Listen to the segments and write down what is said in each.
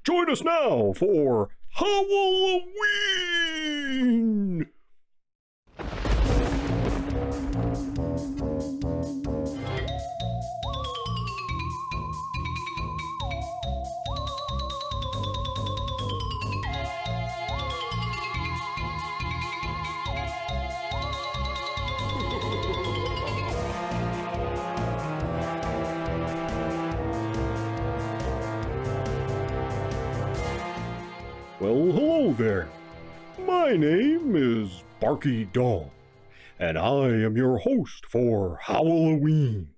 Join us now for Howl-O-Ween! Well, hello there. My name is Barkey Dog, and I am your host for Howl-O-Ween,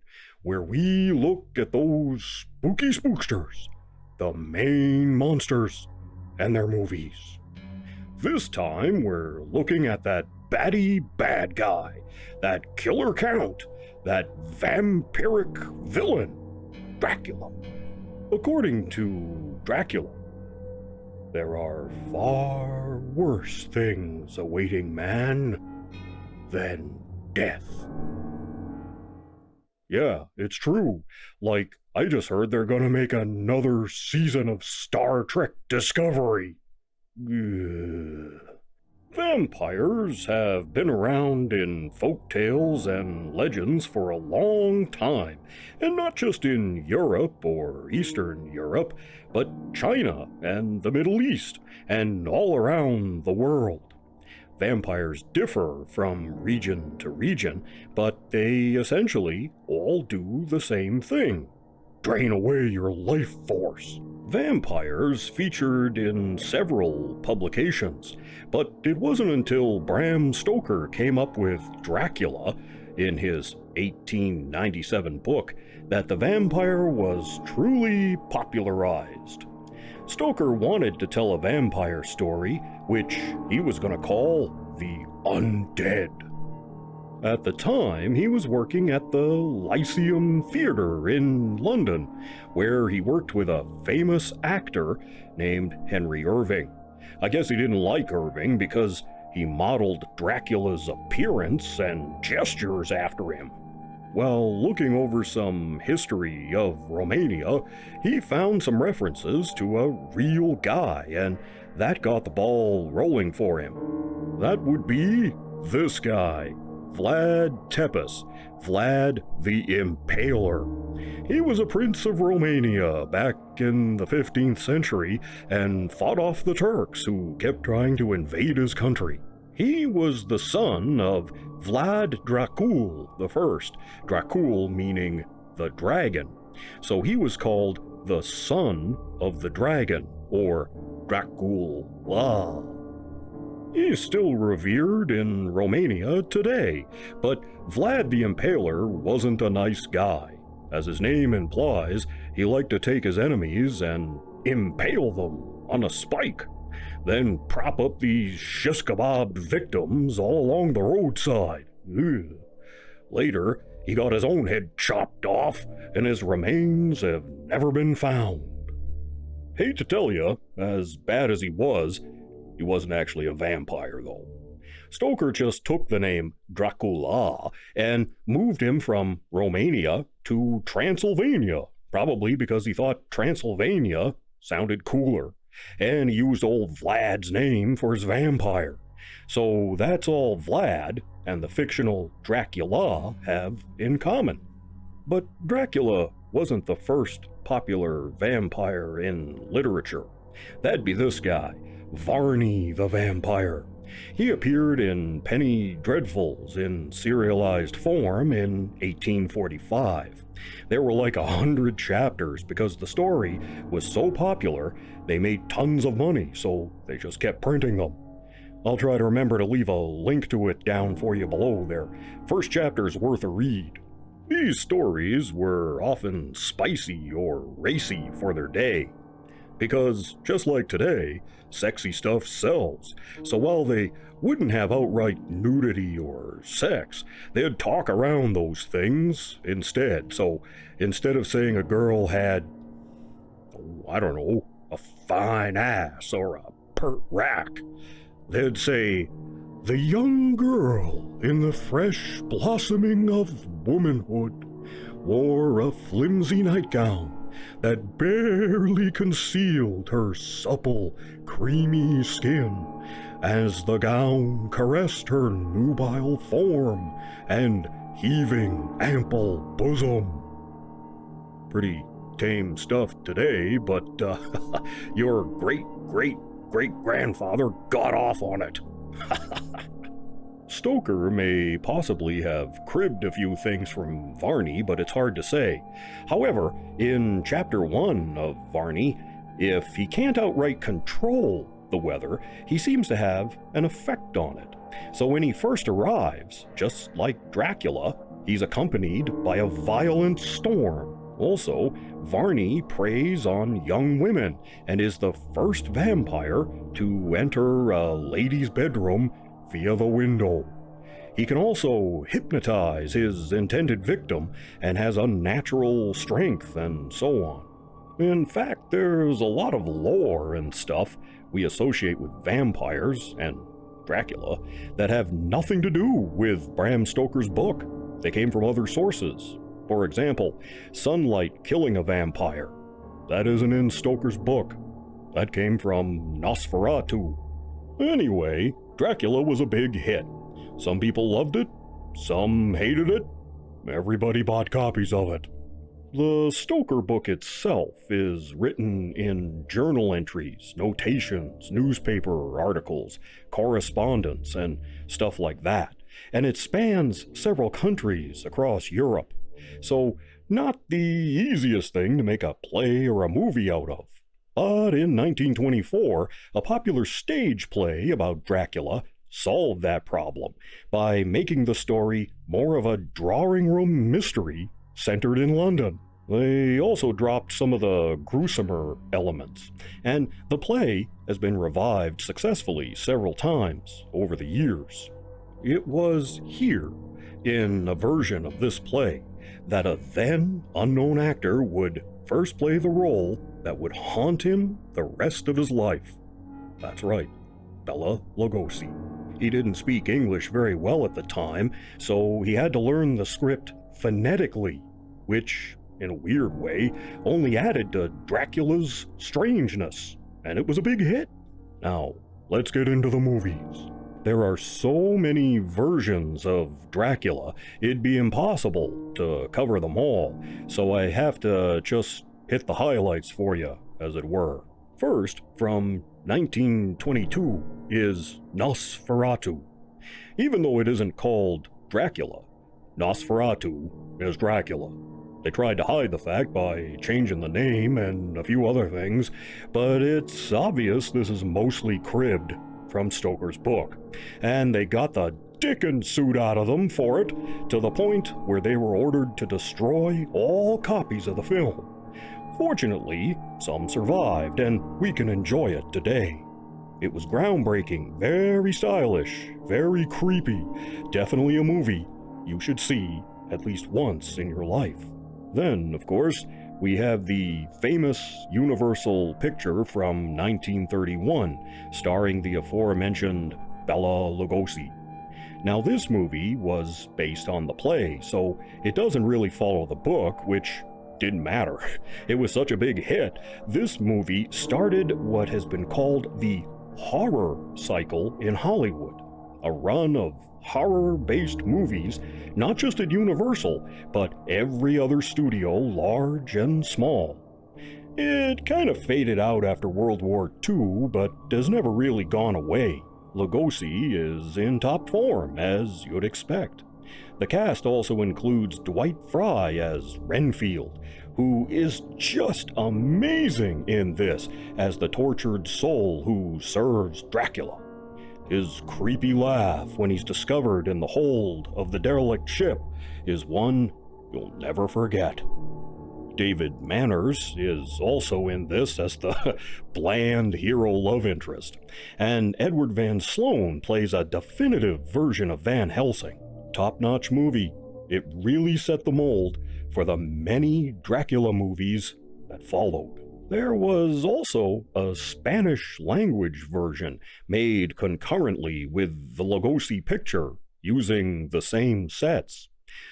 where we look at those spooky spooksters, the main monsters, and their movies. This time, we're looking at that batty bad guy, that killer count, that vampiric villain, Dracula. According to Dracula, there are far worse things awaiting man than death. Yeah, it's true. Like, I just heard they're gonna make another season of Star Trek Discovery. Ugh. Vampires have been around in folk tales and legends for a long time, and not just in Europe or Eastern Europe, but China and the Middle East, and all around the world. Vampires differ from region to region, but they essentially all do the same thing: drain away your life force. Vampires featured in several publications, but it wasn't until Bram Stoker came up with Dracula in his 1897 book that the vampire was truly popularized. Stoker wanted to tell a vampire story, which he was going to call the Undead. At the time, he was working at the Lyceum Theatre in London, where he worked with a famous actor named Henry Irving. I guess he didn't like Irving because he modeled Dracula's appearance and gestures after him. While looking over some history of Romania, he found some references to a real guy, and that got the ball rolling for him. That would be this guy, Vlad Tepes, Vlad the Impaler. He was a prince of Romania back in the 15th century and fought off the Turks, who kept trying to invade his country. He was the son of Vlad Dracul I, Dracul meaning the dragon, so he was called the son of the dragon, or Dracula. He is still revered in Romania today, but Vlad the Impaler wasn't a nice guy. As his name implies, he liked to take his enemies and impale them on a spike, then prop up these shish kebab victims all along the roadside. Ugh. Later, he got his own head chopped off, and his remains have never been found. Hate to tell you, as bad as he wasn't actually a vampire, though. Stoker just took the name Dracula and moved him from Romania to Transylvania, probably because he thought Transylvania sounded cooler, and he used old Vlad's name for his vampire. So that's all Vlad and the fictional Dracula have in common. But Dracula wasn't the first popular vampire in literature. That'd be this guy, Varney the Vampire. He appeared in Penny Dreadfuls in serialized form in 1845. There were like 100 chapters because the story was so popular they made tons of money, so they just kept printing them. I'll try to remember to leave a link to it down for you below there. First chapter's worth a read. These stories were often spicy or racy for their day, because just like today, sexy stuff sells. So while they wouldn't have outright nudity or sex, they'd talk around those things instead. So instead of saying a girl had, I don't know, a fine ass or a pert rack, they'd say, the young girl in the fresh blossoming of womanhood wore a flimsy nightgown that barely concealed her supple, creamy skin as the gown caressed her nubile form and heaving, ample bosom. Pretty tame stuff today, but your great-great-great-grandfather got off on it. Stoker may possibly have cribbed a few things from Varney, but it's hard to say. However, in Chapter 1 of Varney, if he can't outright control the weather, he seems to have an effect on it. So when he first arrives, just like Dracula, he's accompanied by a violent storm. Also, Varney preys on young women and is the first vampire to enter a lady's bedroom via the window. He can also hypnotize his intended victim and has unnatural strength and so on. In fact, there's a lot of lore and stuff we associate with vampires and Dracula that have nothing to do with Bram Stoker's book. They came from other sources. For example, sunlight killing a vampire. That isn't in Stoker's book. That came from Nosferatu. Anyway, Dracula was a big hit. Some people loved it, some hated it. Everybody bought copies of it. The Stoker book itself is written in journal entries, notations, newspaper articles, correspondence, and stuff like that. And it spans several countries across Europe. So, not the easiest thing to make a play or a movie out of. But in 1924, a popular stage play about Dracula solved that problem by making the story more of a drawing room mystery centered in London. They also dropped some of the gruesomer elements, and the play has been revived successfully several times over the years. It was here, in a version of this play, that a then unknown actor would first play the role that would haunt him the rest of his life. That's right, Bela Lugosi. He didn't speak English very well at the time, so he had to learn the script phonetically, which, in a weird way, only added to Dracula's strangeness, and it was a big hit. Now, let's get into the movies. There are so many versions of Dracula, it'd be impossible to cover them all, so I have to just hit the highlights for you, as it were. First, from 1922, is Nosferatu. Even though it isn't called Dracula, Nosferatu is Dracula. They tried to hide the fact by changing the name and a few other things, but it's obvious this is mostly cribbed from Stoker's book, and they got the Dickens suit out of them for it, to the point where they were ordered to destroy all copies of the film. Fortunately, some survived, and we can enjoy it today. It was groundbreaking, very stylish, very creepy, definitely a movie you should see at least once in your life. Then, of course, we have the famous Universal picture from 1931, starring the aforementioned Bela Lugosi. Now, this movie was based on the play, so it doesn't really follow the book, which didn't matter. It was such a big hit. This movie started what has been called the horror cycle in Hollywood, a run of horror-based movies, not just at Universal, but every other studio, large and small. It kind of faded out after World War II, but has never really gone away. Lugosi is in top form, as you'd expect. The cast also includes Dwight Fry as Renfield, who is just amazing in this as the tortured soul who serves Dracula. His creepy laugh when he's discovered in the hold of the derelict ship is one you'll never forget. David Manners is also in this as the bland hero love interest, and Edward Van Sloan plays a definitive version of Van Helsing. Top-notch movie. It really set the mold for the many Dracula movies that followed. There was also a Spanish-language version made concurrently with the Lugosi picture using the same sets.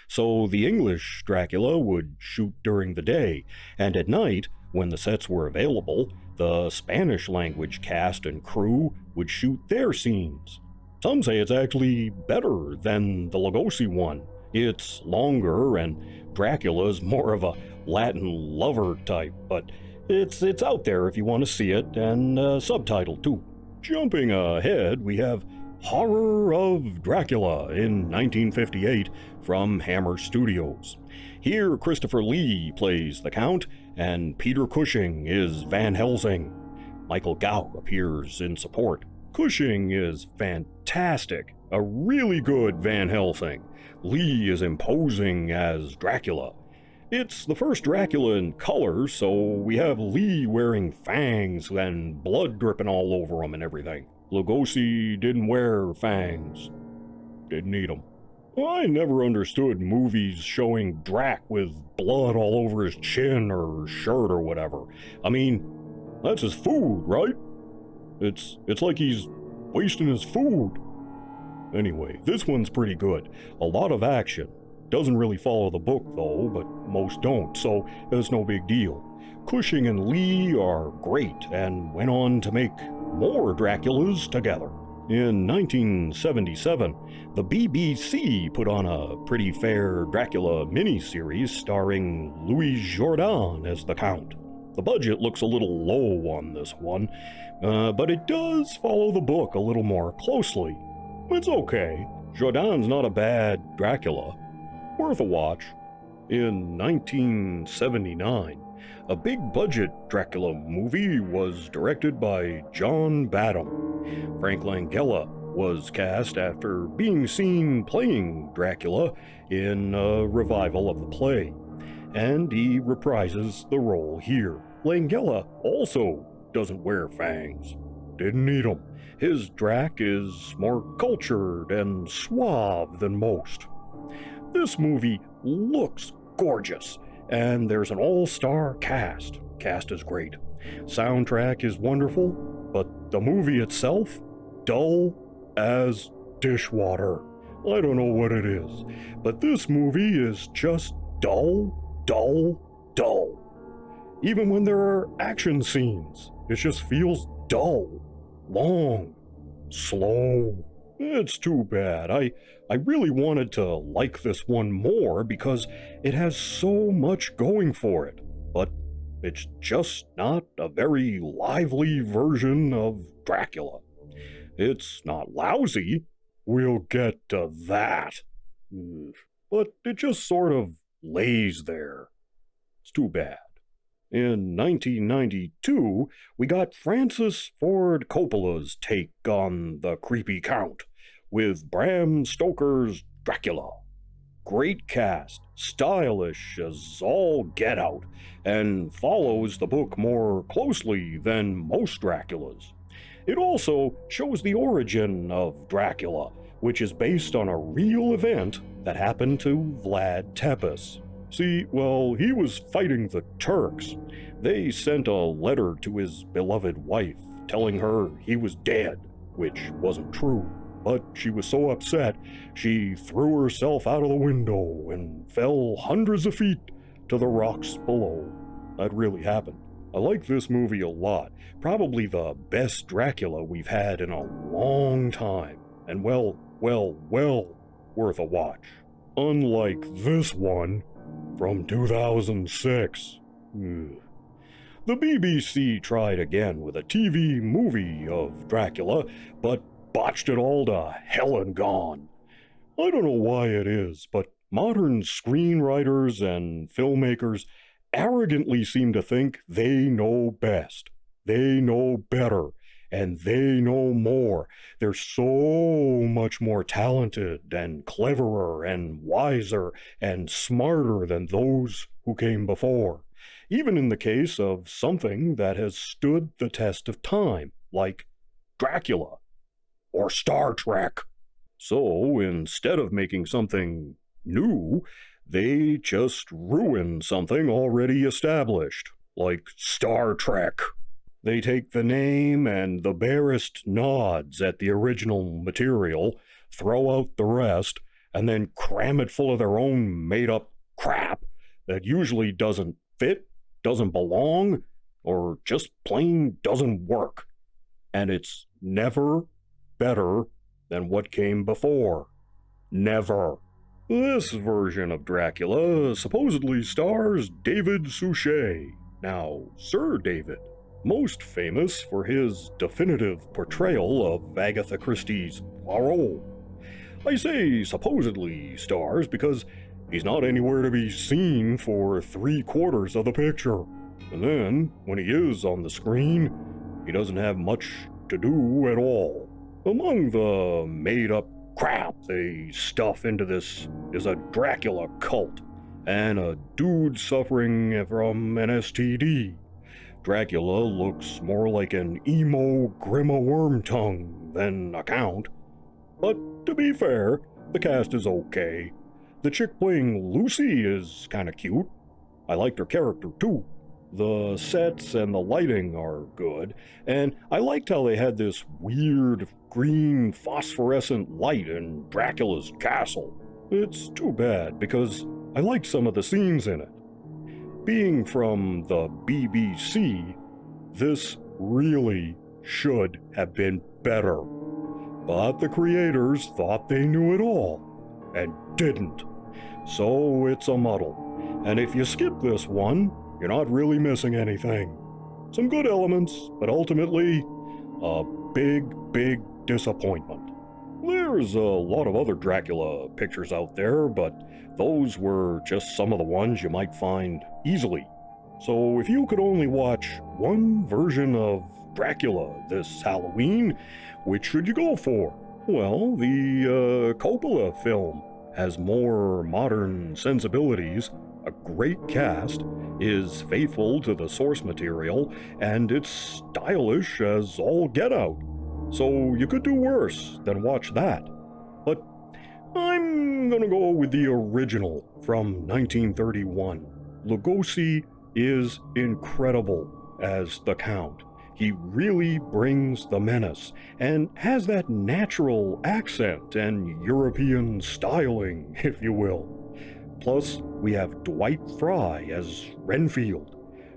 So the English Dracula would shoot during the day, and at night, when the sets were available, the Spanish language cast and crew would shoot their scenes. Some say it's actually better than the Lugosi one. It's longer, and Dracula's more of a Latin lover type, but it's out there if you want to see it, and subtitled too. Jumping ahead, we have Horror of Dracula in 1958 from Hammer Studios. Here, Christopher Lee plays the Count, and Peter Cushing is Van Helsing. Michael Gough appears in support. Cushing is fantastic, a really good Van Helsing. Lee is imposing as Dracula. It's the first Dracula in color, so we have Lee wearing fangs and blood dripping all over him and everything. Lugosi didn't wear fangs. Didn't need them. I never understood movies showing Drac with blood all over his chin or shirt or whatever. I mean, that's his food, right? It's like he's wasting his food. Anyway, this one's pretty good. A lot of action. Doesn't really follow the book though, but most don't, so it's no big deal. Cushing and Lee are great and went on to make more Draculas together. In 1977, the BBC put on a pretty fair Dracula miniseries starring Louis Jourdan as the Count. The budget looks a little low on this one, but it does follow the book a little more closely. It's okay. Jourdan's not a bad Dracula. Worth a watch. In 1979, a big-budget Dracula movie was directed by John Badham. Frank Langella was cast after being seen playing Dracula in a revival of the play, and he reprises the role here. Langella also doesn't wear fangs. Didn't need them. His Drac is more cultured and suave than most. This movie looks gorgeous, and there's an all-star cast. Cast is great. Soundtrack is wonderful, but the movie itself, dull as dishwater. I don't know what it is, but this movie is just dull, dull, dull. Even when there are action scenes, it just feels dull, long, slow. It's too bad. I really wanted to like this one more because it has so much going for it, but it's just not a very lively version of Dracula. It's not lousy. We'll get to that. But it just sort of lays there. It's too bad. In 1992, we got Francis Ford Coppola's take on the creepy Count, with Bram Stoker's Dracula. Great cast, stylish as all get out, and follows the book more closely than most Draculas. It also shows the origin of Dracula, which is based on a real event that happened to Vlad Tepes. See, while he was fighting the Turks, they sent a letter to his beloved wife telling her he was dead, which wasn't true. But she was so upset, she threw herself out of the window and fell hundreds of feet to the rocks below. That really happened. I like this movie a lot. Probably the best Dracula we've had in a long time. And well worth a watch. Unlike this one from 2006. The BBC tried again with a TV movie of Dracula, but botched it all to hell and gone. I don't know why it is, but modern screenwriters and filmmakers arrogantly seem to think they know best. They know better, and they know more. They're so much more talented and cleverer and wiser and smarter than those who came before. Even in the case of something that has stood the test of time, like Dracula or Star Trek. So instead of making something new, they just ruin something already established, like Star Trek. They take the name and the barest nods at the original material, throw out the rest, and then cram it full of their own made-up crap that usually doesn't fit, doesn't belong, or just plain doesn't work. And it's never better than what came before. Never. This version of Dracula supposedly stars David Suchet. Now, Sir David, most famous for his definitive portrayal of Agatha Christie's Poirot. I say supposedly stars because he's not anywhere to be seen for 3/4 of the picture. And then, when he is on the screen, he doesn't have much to do at all. Among the made-up crap they stuff into this is a Dracula cult and a dude suffering from an STD. Dracula looks more like an emo Grima Wormtongue than a count. But to be fair, the cast is okay. The chick playing Lucy is kinda cute. I liked her character too. The sets and the lighting are good, and I liked how they had this weird green phosphorescent light in Dracula's castle. It's too bad because I liked some of the scenes in it. Being from the BBC, this really should have been better. But the creators thought they knew it all, and didn't. So it's a muddle. And if you skip this one, you're not really missing anything. Some good elements, but ultimately, a big disappointment. There's a lot of other Dracula pictures out there, but those were just some of the ones you might find easily. So if you could only watch one version of Dracula this Halloween, which should you go for? Well, the Coppola film has more modern sensibilities, a great cast, is faithful to the source material, and it's stylish as all get out. So you could do worse than watch that. But I'm gonna go with the original from 1931. Lugosi is incredible as the Count. He really brings the menace and has that natural accent and European styling, if you will. Plus, we have Dwight Fry as Renfield.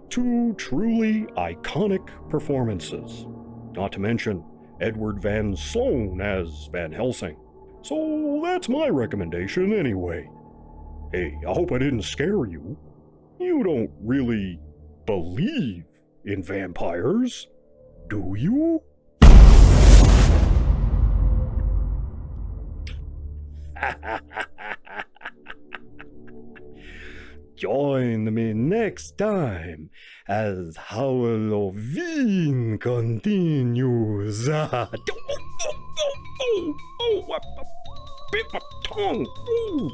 Two truly iconic performances. Not to mention Edward Van Sloan as Van Helsing. So that's my recommendation anyway. Hey, I hope I didn't scare you. You don't really believe in vampires, do you? Join me next time as Howl-O-Ween continues. I bit my tongue. Ooh.